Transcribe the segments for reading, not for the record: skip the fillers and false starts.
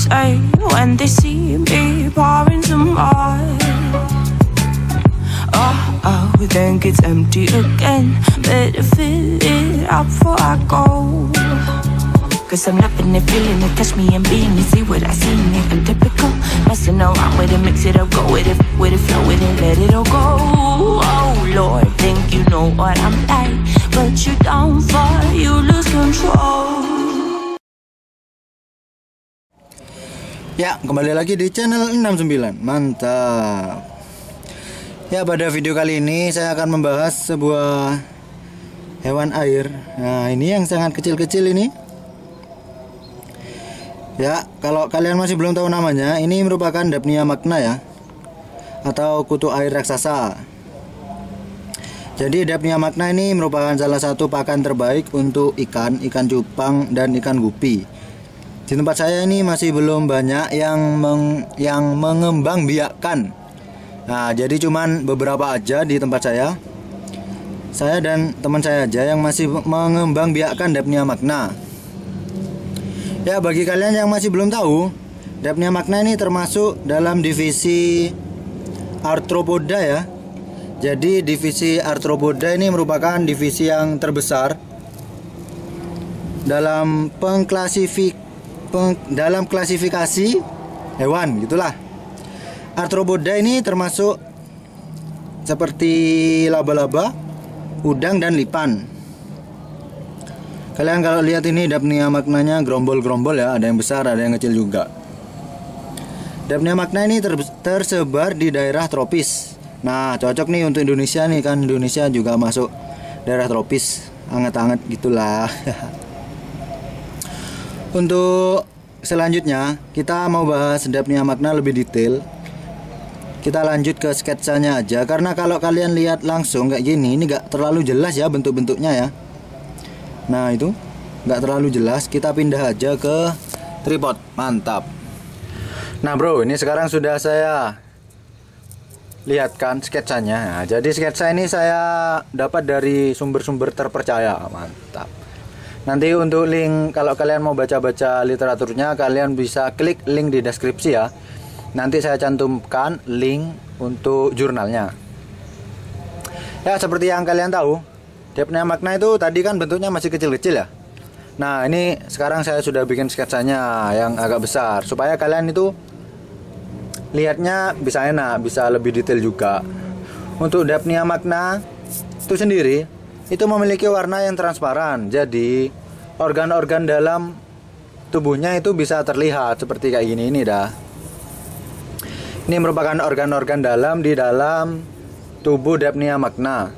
say when they see me pouring some more? Oh, then gets empty again. Better fill it up before I go. Cause I'm loving it, feeling it, touch me and being it. See what I see in it, I'm typical. Messing around with it, mix it up, go with it, flow with it, let it all go. Oh Lord, think you know what I'm like, but you don't fall, you lose control. Ya, kembali lagi di channel 69. Mantap. Ya, pada video kali ini saya akan membahas sebuah hewan air. Nah, ini yang sangat kecil-kecil ini. Ya, kalau kalian masih belum tahu namanya, ini merupakan Daphnia magna ya, atau kutu air raksasa. Jadi Daphnia magna ini merupakan salah satu pakan terbaik untuk ikan cupang dan ikan gupi. Di tempat saya ini masih belum banyak yang mengembang biakan. Nah, jadi cuman beberapa aja di tempat saya. Saya dan teman saya aja yang masih mengembang biakan Daphnia magna. Ya, bagi kalian yang masih belum tahu, Daphnia magna ini termasuk dalam divisi Arthropoda ya. Jadi divisi Arthropoda ini merupakan divisi yang terbesar dalam klasifikasi hewan gitulah. Arthropoda ini termasuk seperti laba-laba, udang dan lipan. Kalian kalau lihat ini Daphnia magnanya gerombol-gerombol ya, ada yang besar, ada yang kecil juga. Daphnia magna ini tersebar di daerah tropis. Nah, cocok nih untuk Indonesia nih, kan Indonesia juga masuk daerah tropis, hangat-hangat gitulah. Untuk selanjutnya kita mau bahas Daphnia magna lebih detail. Kita lanjut ke sketsanya aja, karena kalau kalian lihat langsung kayak gini, ini gak terlalu jelas ya bentuk-bentuknya ya. Nah, itu nggak terlalu jelas. Kita pindah aja ke tripod. Mantap. Nah bro, ini sekarang sudah saya lihatkan sketsanya. Nah, jadi sketsa ini saya dapat dari sumber-sumber terpercaya. Mantap. Nanti untuk link, kalau kalian mau baca-baca literaturnya, kalian bisa klik link di deskripsi ya. Nanti saya cantumkan link untuk jurnalnya. Ya, seperti yang kalian tahu, Daphnia magna itu tadi kan bentuknya masih kecil-kecil ya. Nah, ini sekarang saya sudah bikin sketsanya yang agak besar, supaya kalian itu lihatnya bisa enak, bisa lebih detail juga. Untuk Daphnia magna itu sendiri, itu memiliki warna yang transparan. Jadi organ-organ dalam tubuhnya itu bisa terlihat seperti kayak gini ini dah. Ini merupakan organ-organ dalam di dalam tubuh Daphnia magna.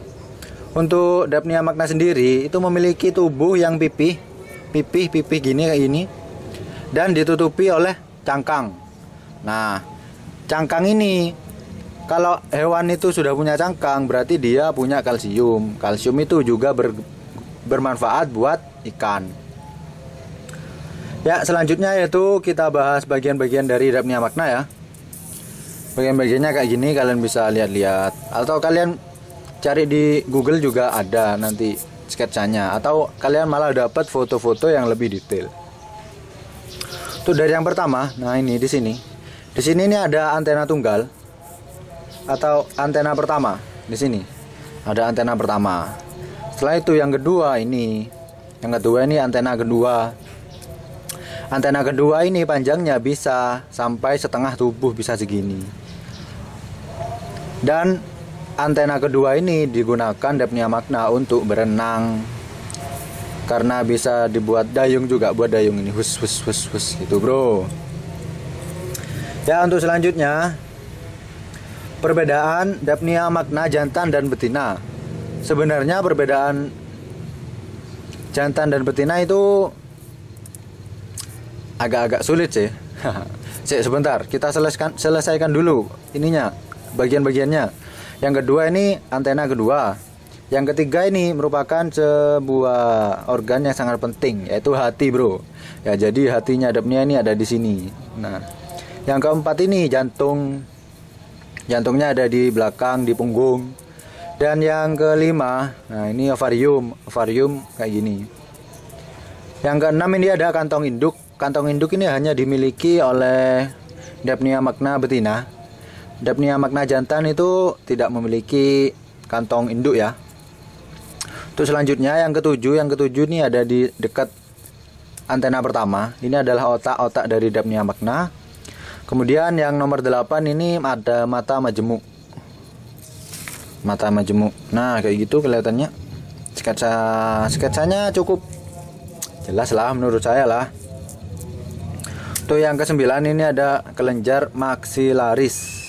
Untuk Daphnia magna sendiri itu memiliki tubuh yang pipih gini kayak gini, dan ditutupi oleh cangkang. Nah, cangkang ini, kalau hewan itu sudah punya cangkang, berarti dia punya kalsium. Kalsium itu juga bermanfaat buat ikan. Ya, selanjutnya yaitu kita bahas bagian-bagian dari Daphnia magna ya. Bagian-bagiannya kayak gini, kalian bisa lihat-lihat, atau kalian cari di Google juga ada nanti sketsanya, atau kalian malah dapat foto-foto yang lebih detail. Tuh dari yang pertama, nah ini di sini ini ada antena tunggal atau antena pertama. Di sini ada antena pertama. Setelah itu yang kedua ini antena kedua. Antena kedua ini panjangnya bisa sampai setengah tubuh, bisa segini. Dan antena kedua ini digunakan Daphnia magna untuk berenang, karena bisa dibuat dayung juga, buat dayung ini hus itu bro. Ya, untuk selanjutnya perbedaan Daphnia magna jantan dan betina. Sebenarnya perbedaan jantan dan betina itu agak-agak sulit sih. Sebentar, kita selesaikan dulu ininya, bagian-bagiannya. Yang kedua ini antena kedua. Yang ketiga ini merupakan sebuah organ yang sangat penting, yaitu hati bro. Ya, jadi hatinya Daphnia ini ada di sini. Nah, yang keempat ini jantung. Jantungnya ada di belakang, di punggung. Dan yang kelima, nah ini ovarium kayak gini. Yang keenam ini ada kantong induk. kantong induk ini hanya dimiliki oleh Daphnia magna betina. Daphnia magna jantan itu tidak memiliki kantong induk ya. Untuk selanjutnya yang ketujuh ini ada di dekat antena pertama. Ini adalah otak-otak dari Daphnia magna. Kemudian yang nomor 8 ini ada mata majemuk. Mata majemuk. Nah, kayak gitu kelihatannya. Sketsanya cukup jelas lah menurut saya lah. Tuh yang ke-9 ini ada kelenjar maxillaris.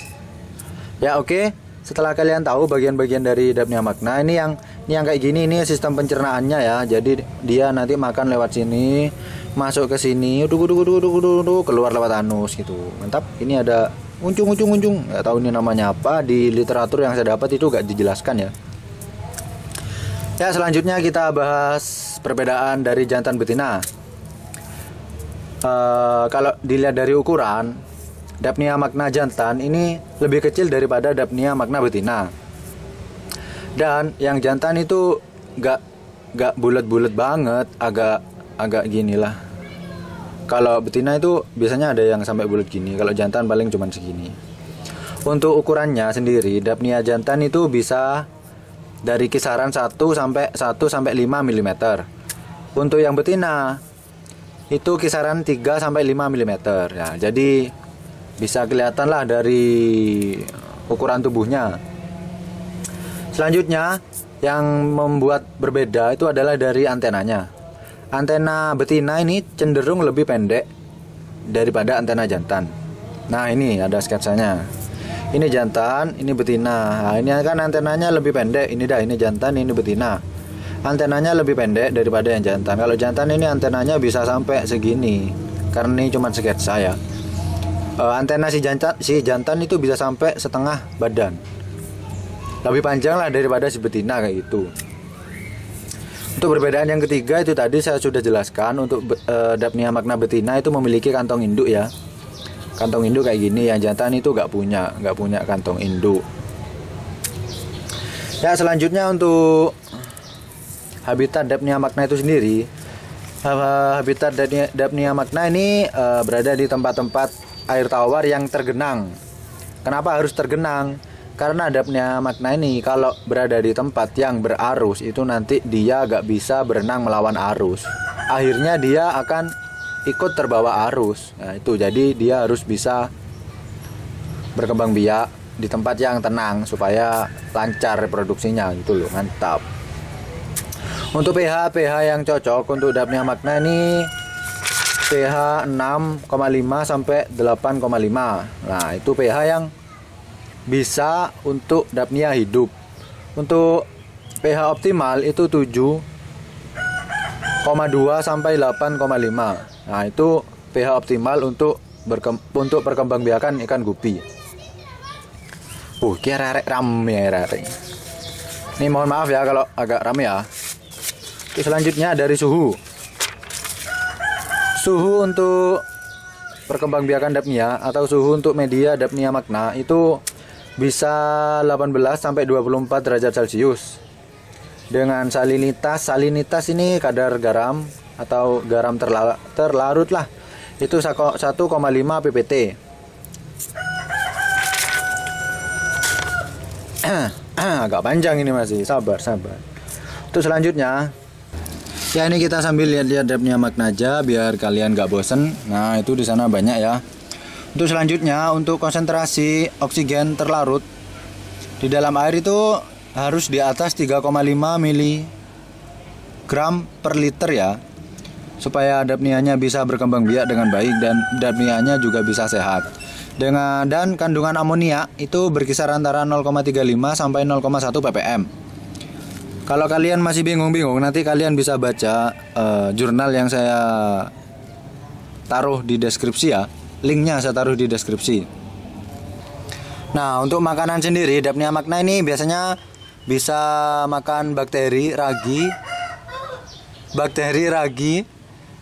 Ya oke. Setelah kalian tahu bagian-bagian dari Daphnia magna, ini yang kayak gini, ini sistem pencernaannya ya. Jadi dia nanti makan lewat sini, masuk ke sini, keluar lewat anus gitu. Mantap. Ini ada uncung. Nggak tahu ini namanya apa, di literatur yang saya dapat itu gak dijelaskan ya. Ya, selanjutnya kita bahas perbedaan dari jantan betina. Kalau dilihat dari ukuran, Daphnia magna jantan ini lebih kecil daripada Daphnia magna betina. Dan yang jantan itu gak bulat-bulat banget, agak gini lah. Kalau betina itu biasanya ada yang sampai bulat gini, kalau jantan paling cuman segini. Untuk ukurannya sendiri, Daphnia jantan itu bisa dari kisaran 1 sampai 5 mm. Untuk yang betina itu kisaran 3 sampai 5 mm ya. Jadi bisa kelihatan lah dari ukuran tubuhnya. Selanjutnya yang membuat berbeda itu adalah dari antenanya. Antena betina ini cenderung lebih pendek daripada antena jantan. Nah, ini ada sketsanya. Ini jantan, ini betina. Nah, ini kan antenanya lebih pendek. Ini jantan, ini betina. Antenanya lebih pendek daripada yang jantan. Kalau jantan ini antenanya bisa sampai segini. Karena ini cuma sketsa ya. Antena si jantan itu bisa sampai setengah badan. Lebih panjang lah daripada si betina kayak gitu. Untuk perbedaan yang ketiga itu tadi saya sudah jelaskan. Untuk Daphnia magna betina itu memiliki kantong induk ya. Kantong induk kayak gini. Yang jantan itu gak punya kantong induk. Ya, selanjutnya untuk habitat Daphnia magna itu sendiri. Habitat Daphnia magna ini berada di tempat-tempat air tawar yang tergenang. Kenapa harus tergenang? Karena Daphnia magna ini kalau berada di tempat yang berarus itu nanti dia gak bisa berenang melawan arus. Akhirnya dia akan ikut terbawa arus. Nah, itu jadi dia harus bisa berkembang biak di tempat yang tenang supaya lancar reproduksinya gitu loh. Mantap. Untuk pH yang cocok untuk Daphnia magna ini pH 6,5 sampai 8,5. Nah, itu pH yang bisa untuk Daphnia hidup. Untuk pH optimal itu 7,2 sampai 8,5. Nah, itu pH optimal untuk perkembangbiakan ikan gupi. Kira rame ya. Ini mohon maaf ya kalau agak rame ya. Oke, selanjutnya dari suhu. Suhu untuk perkembangbiakan Daphnia atau suhu untuk media Daphnia magna itu bisa 18 sampai 24 derajat Celcius. Dengan salinitas ini kadar garam atau garam terlarut lah. Itu 1,5 ppt. Agak panjang ini masih, sabar. Untuk selanjutnya, ya ini kita sambil lihat-lihat Daphnia magna aja biar kalian gak bosen. Nah, itu di sana banyak ya. Untuk selanjutnya, untuk konsentrasi oksigen terlarut di dalam air itu harus di atas 3,5 mg per liter ya, supaya Daphnianya bisa berkembang biak dengan baik dan Daphnianya juga bisa sehat. Dan kandungan amonia itu berkisar antara 0,35 sampai 0,1 ppm. Kalau kalian masih bingung-bingung, nanti kalian bisa baca jurnal yang saya taruh di deskripsi ya. Linknya saya taruh di deskripsi. Nah, untuk makanan sendiri Daphnia magna ini biasanya bisa makan bakteri ragi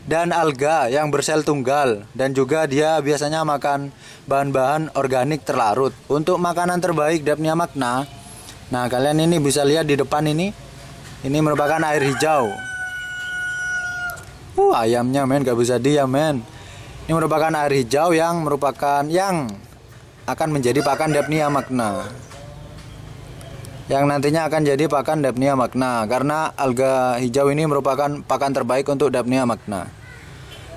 dan alga yang bersel tunggal, dan juga dia biasanya makan bahan-bahan organik terlarut. Untuk makanan terbaik Daphnia magna, nah kalian ini bisa lihat di depan ini merupakan air hijau. Ayamnya men gak bisa diam men. Ini merupakan air hijau yang akan menjadi pakan Daphnia magna. Yang nantinya akan jadi pakan Daphnia magna karena alga hijau ini merupakan pakan terbaik untuk Daphnia magna.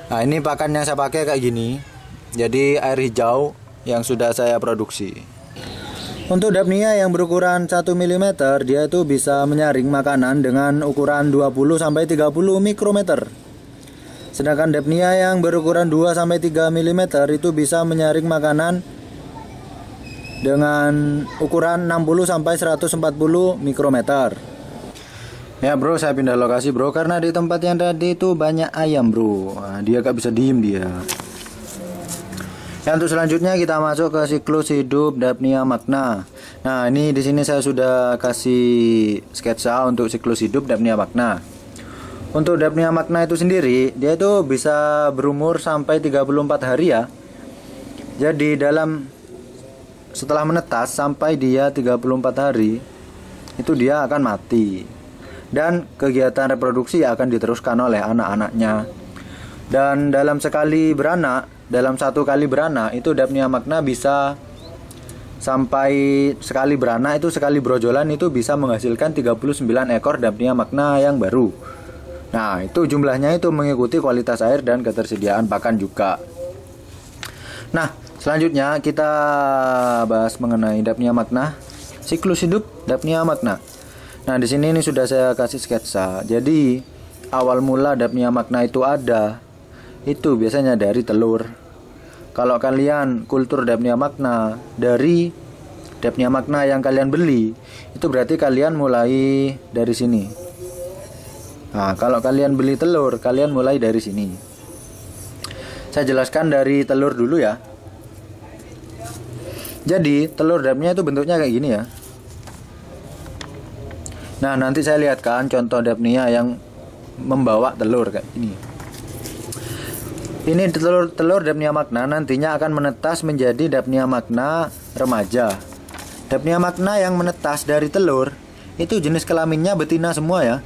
Nah, ini pakan yang saya pakai kayak gini. Jadi air hijau yang sudah saya produksi. Untuk Daphnia yang berukuran 1 mm, dia itu bisa menyaring makanan dengan ukuran 20 sampai 30 mikrometer. Sedangkan Daphnia yang berukuran 2 sampai 3 mm itu bisa menyaring makanan dengan ukuran 60 sampai 140 mikrometer. Ya bro, saya pindah lokasi bro karena di tempat yang tadi itu banyak ayam bro. Nah, dia gak bisa diem dia. Ya, untuk selanjutnya kita masuk ke siklus hidup Daphnia magna. Nah, ini di sini saya sudah kasih sketsa untuk siklus hidup Daphnia magna. Untuk Daphnia magna itu sendiri, dia itu bisa berumur sampai 34 hari ya. Jadi setelah menetas sampai dia 34 hari, itu dia akan mati. Dan kegiatan reproduksi akan diteruskan oleh anak-anaknya. Dan dalam satu kali beranak itu Daphnia magna bisa sampai sekali beranak itu sekali brojolan itu bisa menghasilkan 39 ekor Daphnia magna yang baru. Nah, itu jumlahnya itu mengikuti kualitas air dan ketersediaan pakan juga. Nah, selanjutnya kita bahas mengenai Daphnia magna, siklus hidup Daphnia magna. Nah, di sini ini sudah saya kasih sketsa. Jadi, awal mula Daphnia magna itu biasanya dari telur. Kalau kalian kultur Daphnia magna dari Daphnia magna yang kalian beli, itu berarti kalian mulai dari sini. Nah, kalau kalian beli telur, kalian mulai dari sini. Saya jelaskan dari telur dulu ya. Jadi, telur Daphnia itu bentuknya kayak gini ya. Nah, nanti saya lihatkan contoh Daphnia yang membawa telur kayak ini. Ini telur Daphnia magna nantinya akan menetas menjadi Daphnia magna remaja. Daphnia magna yang menetas dari telur itu jenis kelaminnya betina semua ya.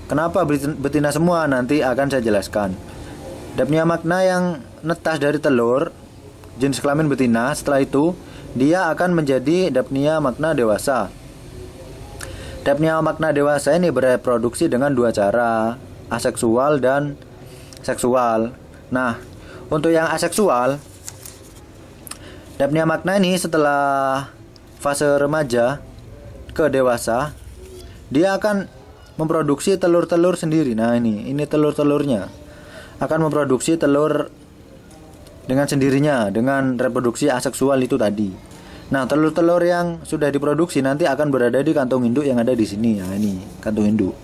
Kenapa betina semua? Nanti akan saya jelaskan. Daphnia magna yang netas dari telur jenis kelamin betina, setelah itu dia akan menjadi Daphnia magna dewasa. Daphnia magna dewasa ini bereproduksi dengan dua cara, aseksual dan seksual. Nah, untuk yang aseksual, Daphnia magna ini setelah fase remaja ke dewasa, dia akan memproduksi telur-telur sendiri. Nah, ini telur-telurnya akan memproduksi telur dengan sendirinya dengan reproduksi aseksual itu tadi. Nah, telur-telur yang sudah diproduksi nanti akan berada di kantung induk yang ada di sini. Nah, ini kantung induk.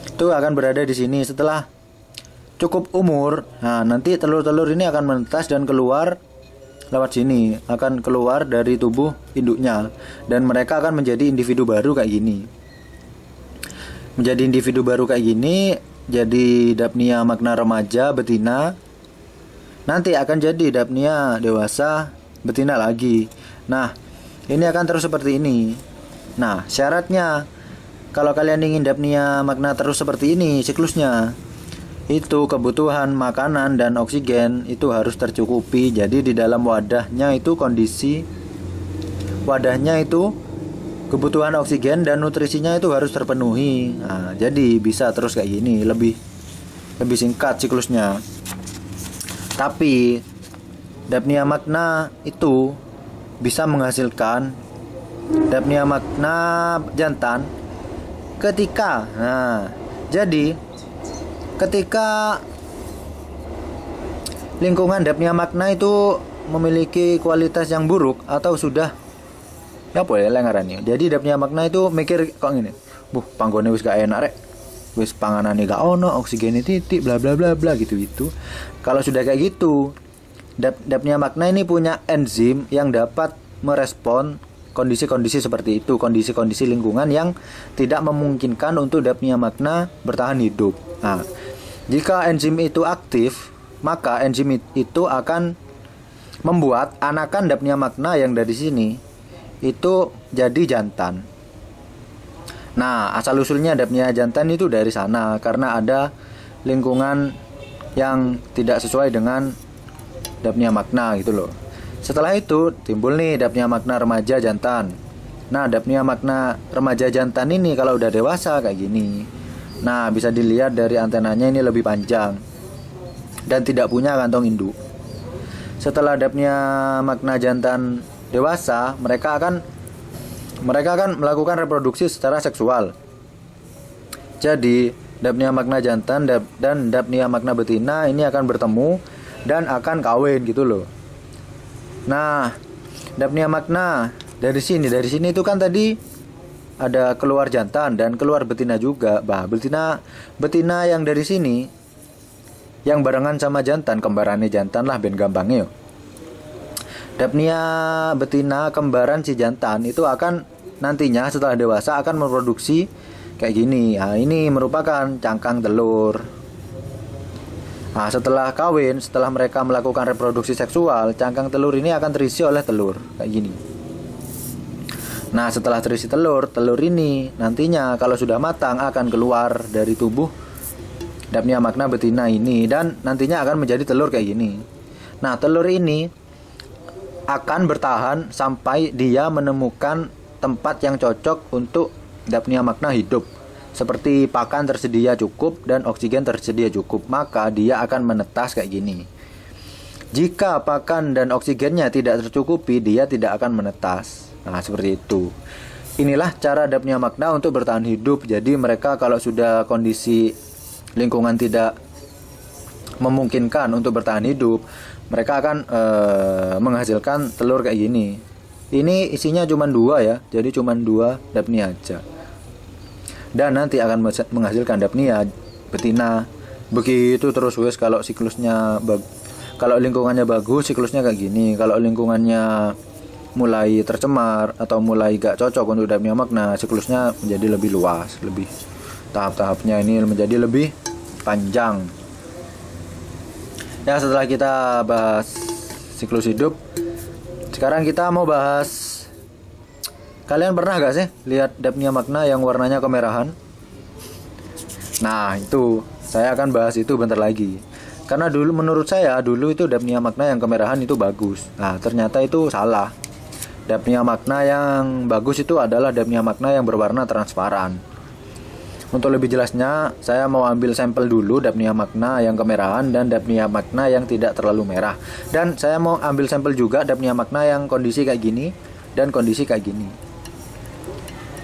Itu akan berada di sini setelah cukup umur. Nah, nanti telur-telur ini akan menetas dan keluar lewat sini, akan keluar dari tubuh induknya dan mereka akan menjadi individu baru kayak gini. Menjadi individu baru kayak gini, jadi Daphnia magna remaja betina. Nanti akan jadi Daphnia dewasa betina lagi. Nah, ini akan terus seperti ini. Nah, syaratnya kalau kalian ingin Daphnia magna terus seperti ini siklusnya, itu kebutuhan makanan dan oksigen itu harus tercukupi. Jadi di dalam wadahnya itu kebutuhan oksigen dan nutrisinya itu harus terpenuhi. Nah, jadi bisa terus kayak gini, lebih singkat siklusnya. Tapi Daphnia magna itu bisa menghasilkan Daphnia magna jantan ketika lingkungan Daphnia magna itu memiliki kualitas yang buruk atau sudah lengarannya. Jadi Daphnia magna itu mikir kok gini, panggone wis gak enak rek, wis panganane gak ono, oksigene titik, bla bla bla bla gitu. Kalau sudah kayak gitu, Daphnia magna ini punya enzim yang dapat merespon kondisi-kondisi seperti itu, kondisi-kondisi lingkungan yang tidak memungkinkan untuk Daphnia magna bertahan hidup. Nah, jika enzim itu aktif, maka enzim itu akan membuat anakan Daphnia magna yang dari sini itu jadi jantan. Nah, asal usulnya Daphnia jantan itu dari sana karena ada lingkungan yang tidak sesuai dengan dapnia makna gitu loh. Setelah itu timbul nih dapnia makna remaja jantan. Nah, dapnia makna remaja jantan ini kalau udah dewasa kayak gini. Nah, bisa dilihat dari antenanya ini lebih panjang dan tidak punya kantong induk. Setelah dapnia makna jantan dewasa, mereka akan melakukan reproduksi secara seksual. Jadi, dapnia makna jantan dan dapnia makna betina ini akan bertemu dan akan kawin gitu loh. Nah, dapnia makna dari sini itu kan tadi ada keluar jantan dan keluar betina juga. Bah, betina yang dari sini yang barengan sama jantan, kembarannya jantan lah ben gampangnya. Dapnia betina kembaran si jantan itu akan nantinya setelah dewasa akan memproduksi kayak gini. Nah, ini merupakan cangkang telur. Nah, setelah kawin, setelah mereka melakukan reproduksi seksual, cangkang telur ini akan terisi oleh telur kayak gini. Nah, setelah terisi telur ini nantinya kalau sudah matang akan keluar dari tubuh dapnia makna betina ini dan nantinya akan menjadi telur kayak gini. Nah, telur ini akan bertahan sampai dia menemukan tempat yang cocok untuk dapnia makna hidup, seperti pakan tersedia cukup dan oksigen tersedia cukup, maka dia akan menetas kayak gini. Jika pakan dan oksigennya tidak tercukupi, dia tidak akan menetas. Nah, seperti itu. Inilah cara dapnia makna untuk bertahan hidup. Jadi mereka kalau sudah kondisi lingkungan tidak memungkinkan untuk bertahan hidup, mereka akan menghasilkan telur kayak gini. Ini isinya cuma 2 ya, jadi cuma 2 dapnia aja. Dan nanti akan menghasilkan dapnia betina. Begitu terus wes kalau siklusnya kalau lingkungannya bagus, siklusnya kayak gini. Kalau lingkungannya mulai tercemar atau mulai gak cocok untuk dapnia makna, siklusnya menjadi lebih luas, lebih tahap-tahapnya ini menjadi lebih panjang. Ya, setelah kita bahas siklus hidup, sekarang kita mau bahas, kalian pernah gak sih lihat dapnia makna yang warnanya kemerahan? Nah, itu saya akan bahas itu bentar lagi. Karena dulu menurut saya itu dapnia makna yang kemerahan itu bagus. Nah, ternyata itu salah. Dapnia makna yang bagus itu adalah dapnia makna yang berwarna transparan. Untuk lebih jelasnya, saya mau ambil sampel dulu dapnia makna yang kemerahan dan dapnia makna yang tidak terlalu merah. Dan saya mau ambil sampel juga dapnia makna yang kondisi kayak gini dan kondisi kayak gini.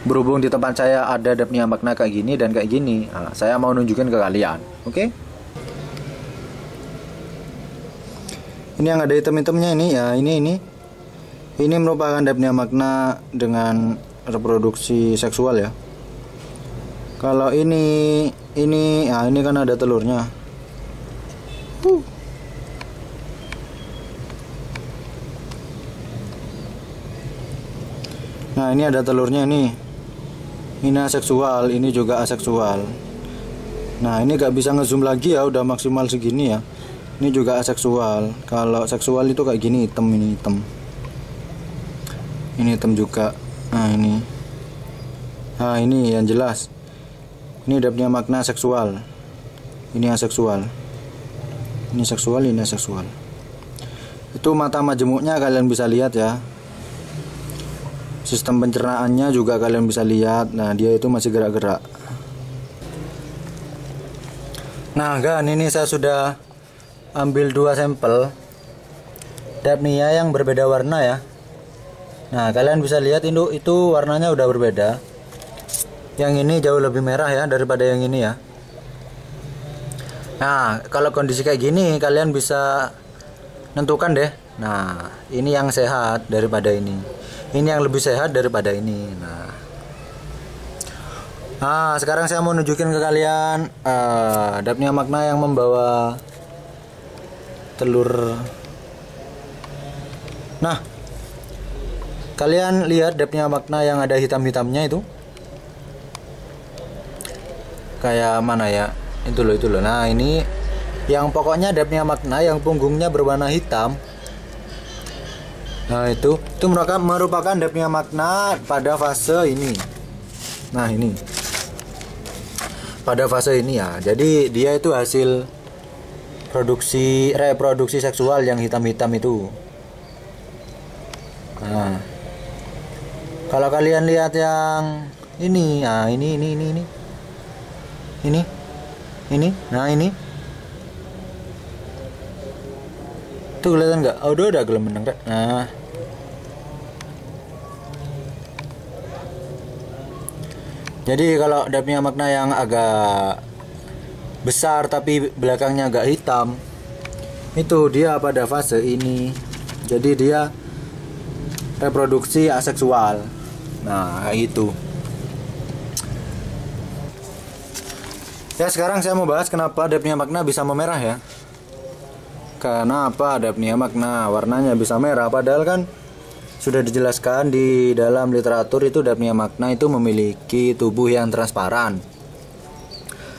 Berhubung di tempat saya ada dapnia makna kayak gini dan kayak gini, nah, saya mau nunjukin ke kalian. Oke? Ini yang ada hitam-hitamnya ini ya, ini. Ini merupakan dapnia makna dengan reproduksi seksual ya. Kalau ini kan ada telurnya. Nah, ini ada telurnya nih. Ini aseksual, ini juga aseksual. Nah, ini gak bisa ngezoom lagi ya, udah maksimal segini ya. Ini juga aseksual. Kalau seksual itu kayak gini, hitam, ini hitam. Ini hitam juga. Nah, ini. Nah, ini yang jelas. Ini dapnia makna seksual. Ini aseksual. Ini seksual, ini aseksual. Itu mata majemuknya kalian bisa lihat ya. Sistem pencernaannya juga kalian bisa lihat. Nah, dia itu masih gerak-gerak. Nah, kan ini saya sudah ambil 2 sampel dapnia yang berbeda warna ya. Nah, kalian bisa lihat itu warnanya udah berbeda. Yang ini jauh lebih merah ya daripada yang ini ya. Nah, kalau kondisi kayak gini kalian bisa nentukan deh. Nah, ini yang sehat daripada ini. Ini yang lebih sehat daripada ini. Nah, sekarang saya mau nunjukin ke kalian dapnia makna yang membawa telur. Nah, kalian lihat dapnia makna yang ada hitam-hitamnya itu. Kayak mana ya? Itu loh. Nah, ini yang pokoknya dapnia makna yang punggungnya berwarna hitam. Nah, itu merupakan dapnia makna pada fase ini. Nah, ini pada fase ini ya. Jadi dia itu hasil reproduksi seksual yang hitam-hitam itu. Nah, kalau kalian lihat yang ini, nah ini, nah ini, tuh kelihatan nggak? Oh, udah gelem menang, Rek. Nah, jadi kalau dia punya makna yang agak besar tapi belakangnya agak hitam, itu dia pada fase ini. Jadi dia reproduksi aseksual. Nah, kayak gitu. Ya, sekarang saya mau bahas kenapa dia punya makna bisa memerah ya. Kenapa dia punya makna warnanya bisa merah, padahal kan sudah dijelaskan di dalam literatur itu dia punya makna itu memiliki tubuh yang transparan.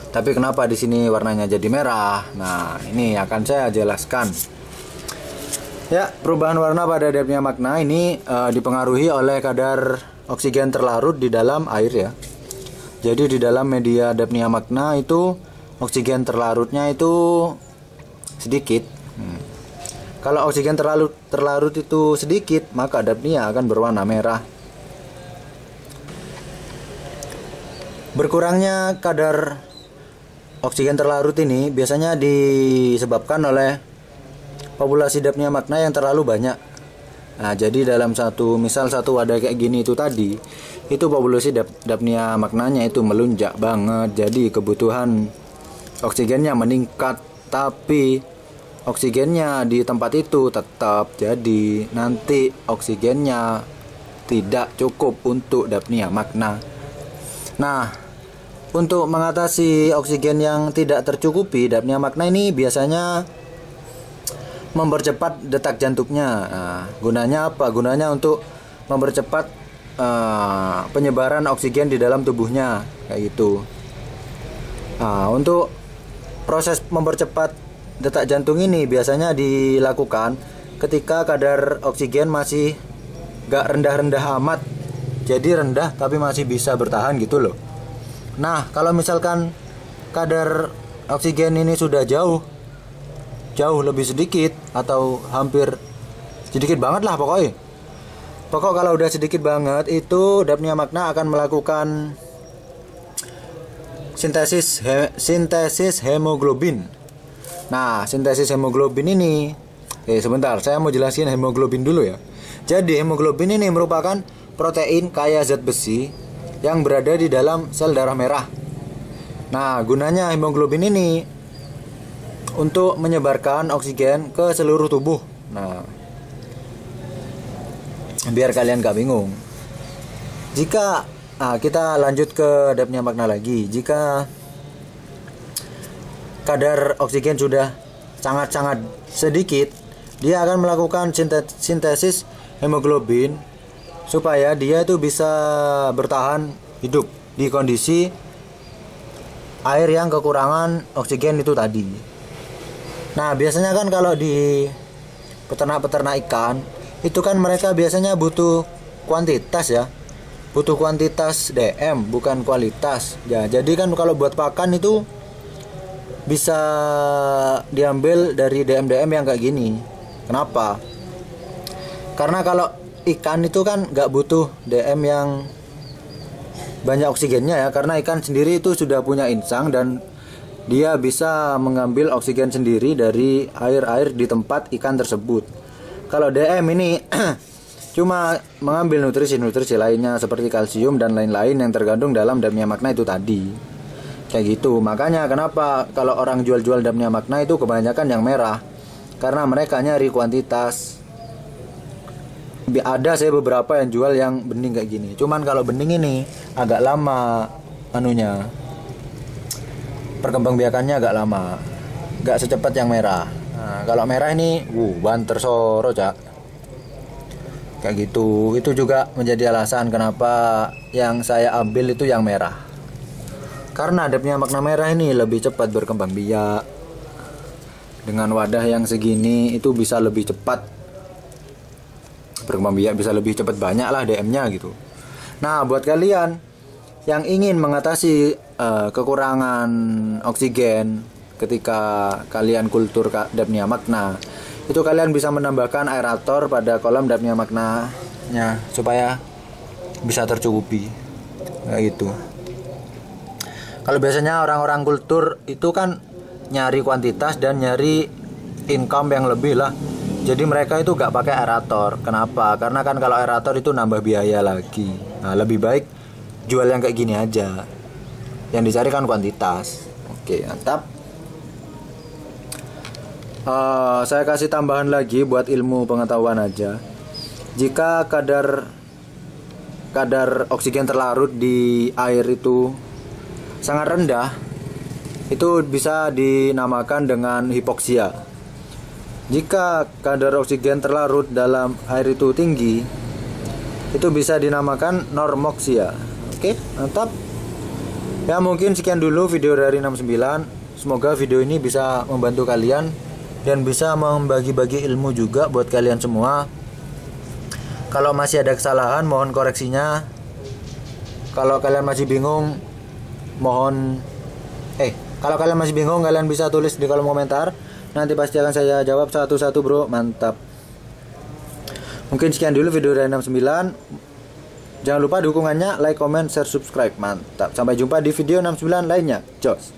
Tapi kenapa di sini warnanya jadi merah? Nah, ini akan saya jelaskan. Ya, perubahan warna pada dia punya makna ini dipengaruhi oleh kadar oksigen terlarut di dalam air ya. Jadi di dalam media dia punya makna itu oksigen terlarutnya itu sedikit. Kalau oksigen terlarut itu sedikit, maka dapnia akan berwarna merah. Berkurangnya kadar oksigen terlarut ini biasanya disebabkan oleh populasi dapnia magna yang terlalu banyak. Nah, jadi dalam satu wadah kayak gini itu tadi, itu populasi dapnia magnanya itu melunjak banget. Jadi kebutuhan oksigennya meningkat, tapi oksigennya di tempat itu tetap. Jadi nanti oksigennya tidak cukup untuk dapnia magna. Nah, untuk mengatasi oksigen yang tidak tercukupi, dapnia magna ini biasanya mempercepat detak jantungnya. Nah, gunanya apa? Gunanya untuk mempercepat penyebaran oksigen di dalam tubuhnya, kayak gitu. Nah, untuk proses mempercepat detak jantung ini biasanya dilakukan ketika kadar oksigen masih gak rendah-rendah amat. Jadi rendah tapi masih bisa bertahan gitu loh. Nah, kalau misalkan kadar oksigen ini sudah jauh lebih sedikit atau hampir sedikit banget lah pokoknya. Kalau udah sedikit banget itu dapnia magna akan melakukan sintesis hemoglobin. Nah, sintesis hemoglobin ini sebentar, saya mau jelasin hemoglobin dulu ya. Jadi hemoglobin ini merupakan protein kaya zat besi yang berada di dalam sel darah merah. Nah, gunanya hemoglobin ini untuk menyebarkan oksigen ke seluruh tubuh. Nah, biar kalian gak bingung. Jika kita lanjut ke dapnia magna lagi. Jika kadar oksigen sudah sangat-sangat sedikit, dia akan melakukan sintesis hemoglobin supaya dia itu bisa bertahan hidup di kondisi air yang kekurangan oksigen itu tadi. Nah, biasanya kan kalau di peternak-peternak ikan itu kan mereka biasanya butuh kuantitas ya. Butuh kuantitas DM bukan kualitas. Ya, jadi kan kalau buat pakan itu bisa diambil dari DM yang kayak gini. Kenapa? Karena kalau ikan itu kan nggak butuh DM yang banyak oksigennya ya, karena ikan sendiri itu sudah punya insang dan dia bisa mengambil oksigen sendiri dari air-air di tempat ikan tersebut. Kalau DM ini cuma mengambil nutrisi-nutrisi lainnya seperti kalsium dan lain-lain yang tergandung dalam dapnia magna itu tadi. Kayak gitu. Makanya kenapa kalau orang jual-jual dapnia magna itu kebanyakan yang merah, karena mereka nyari kuantitas. Ada saya beberapa yang jual yang bening kayak gini. Cuman kalau bening ini agak lama perkembangbiakannya agak lama, gak secepat yang merah. Nah, kalau merah ini banter soro cak. Kayak gitu. Itu juga menjadi alasan kenapa yang saya ambil itu yang merah. Karena dapnia magna merah ini lebih cepat berkembang biak. Dengan wadah yang segini itu bisa lebih cepat berkembang biak, bisa lebih cepat banyak lah DM-nya gitu. Nah, buat kalian yang ingin mengatasi kekurangan oksigen ketika kalian kultur dapnia magna, itu kalian bisa menambahkan aerator pada kolam dapnia maknanya supaya bisa tercukupi kayak gitu. Kalau biasanya orang-orang kultur itu kan nyari kuantitas dan nyari income yang lebih lah. Jadi mereka itu gak pakai aerator. Kenapa? Karena kan kalau aerator itu nambah biaya lagi. Nah, lebih baik jual yang kayak gini aja. Yang dicari kan kuantitas. Oke, mantap. Saya kasih tambahan lagi buat ilmu pengetahuan aja. Jika kadar oksigen terlarut di air itu sangat rendah, itu bisa dinamakan dengan hipoksia. Jika kadar oksigen terlarut dalam air itu tinggi, itu bisa dinamakan normoksia. Oke, mantap. Ya, mungkin sekian dulu video dari 69. Semoga video ini bisa membantu kalian dan bisa membagi-bagi ilmu juga buat kalian semua. Kalau masih ada kesalahan, mohon koreksinya. Kalau kalian masih bingung, kalau kalian masih bingung, kalian bisa tulis di kolom komentar. Nanti pasti akan saya jawab satu-satu, bro. Mantap. Mungkin sekian dulu video dari 69. Jangan lupa dukungannya, like, comment, share, subscribe. Mantap. Sampai jumpa di video 69 lainnya. Jos.